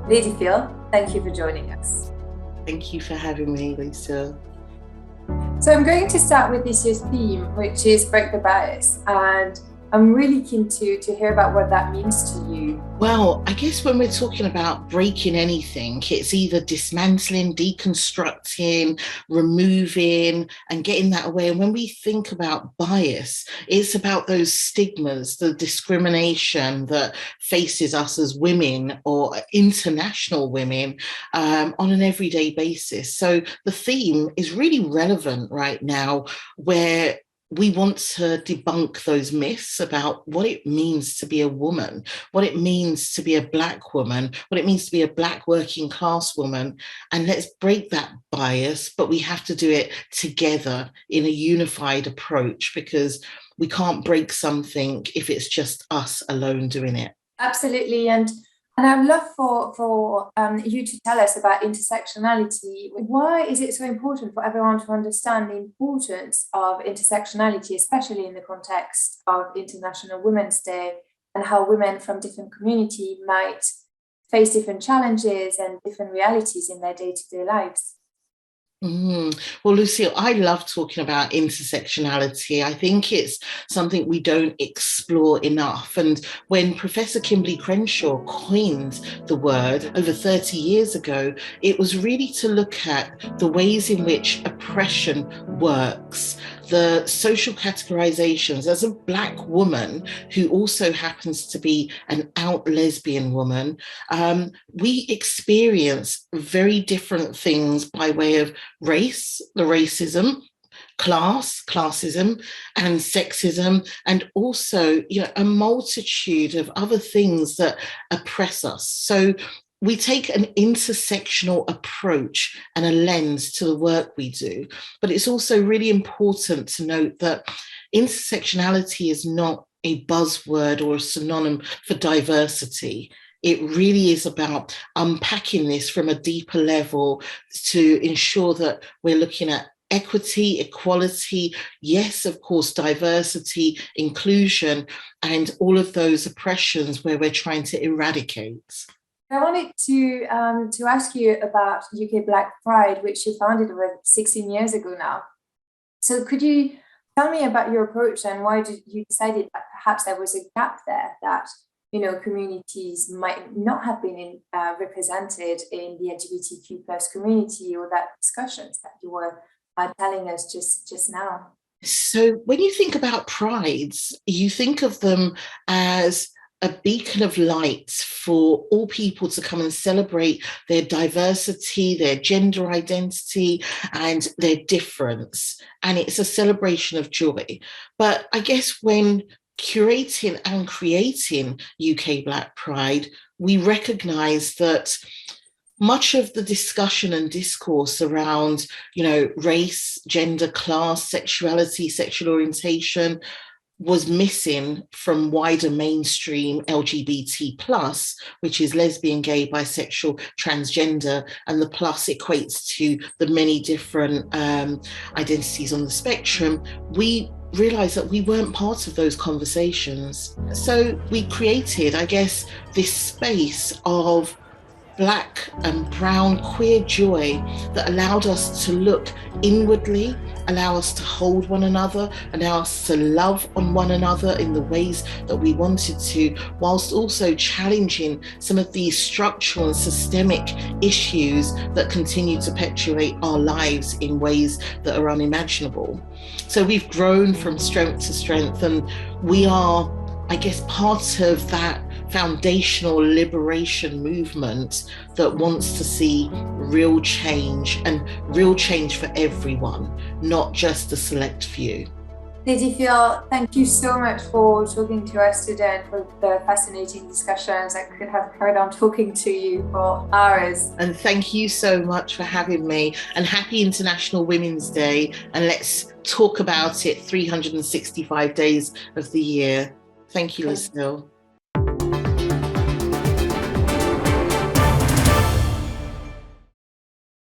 Lady Phyll, thank you for joining us. Thank you for having me, Lisa. So I'm going to start with this year's theme, which is break the bias. And I'm really keen to hear about what that means to you. Well, I guess when we're talking about breaking anything, it's either dismantling, deconstructing, removing, and getting that away. And when we think about bias, it's about those stigmas, the discrimination that faces us as women or international women on an everyday basis. So the theme is really relevant right now, where we want to debunk those myths about what it means to be a woman, what it means to be a Black woman, what it means to be a Black working class woman. And let's break that bias, but we have to do it together in a unified approach, because we can't break something if it's just us alone doing it. Absolutely. And I would love for you to tell us about intersectionality. Why is it so important for everyone to understand the importance of intersectionality, especially in the context of International Women's Day, and how women from different communities might face different challenges and different realities in their day-to-day lives? Well, Lucille, I love talking about intersectionality. I think it's something we don't explore enough. And when Professor Kimberly Crenshaw coined the word over 30 years ago, it was really to look at the ways in which oppression works, the social categorizations. As a Black woman who also happens to be an out lesbian woman, we experience very different things by way of race, the racism, classism, and sexism, and also, a multitude of other things that oppress us. So we take an intersectional approach and a lens to the work we do. But it's also really important to note that intersectionality is not a buzzword or a synonym for diversity. It really is about unpacking this from a deeper level to ensure that we're looking at equity, equality, yes, of course, diversity, inclusion, and all of those oppressions where we're trying to eradicate. I wanted to ask you about UK Black Pride, which you founded over 16 years ago now. So could you tell me about your approach and why did you decided that perhaps there was a gap there, that communities might not have been represented in the LGBTQ plus community, or that discussions that you were telling us just now? So when you think about prides, you think of them as a beacon of light for all people to come and celebrate their diversity, their gender identity, and their difference. And it's a celebration of joy. But I guess when curating and creating UK Black Pride, we recognise that much of the discussion and discourse around, race, gender, class, sexuality, sexual orientation was missing from wider mainstream LGBT plus, which is lesbian, gay, bisexual, transgender, and the plus equates to the many different identities on the spectrum. We realized that we weren't part of those conversations. So we created, I guess, this space of Black and brown queer joy that allowed us to look inwardly, allow us to hold one another, allow us to love on one another in the ways that we wanted to, whilst also challenging some of these structural and systemic issues that continue to perpetuate our lives in ways that are unimaginable. So we've grown from strength to strength, and we are, I guess, part of that foundational liberation movement that wants to see real change, and real change for everyone, not just a select few. Lady Phyll, thank you so much for talking to us today and for the fascinating discussions. I could have carried on talking to you for hours. And thank you so much for having me, and happy International Women's Day. And let's talk about it 365 days of the year. Thank you, Lucille.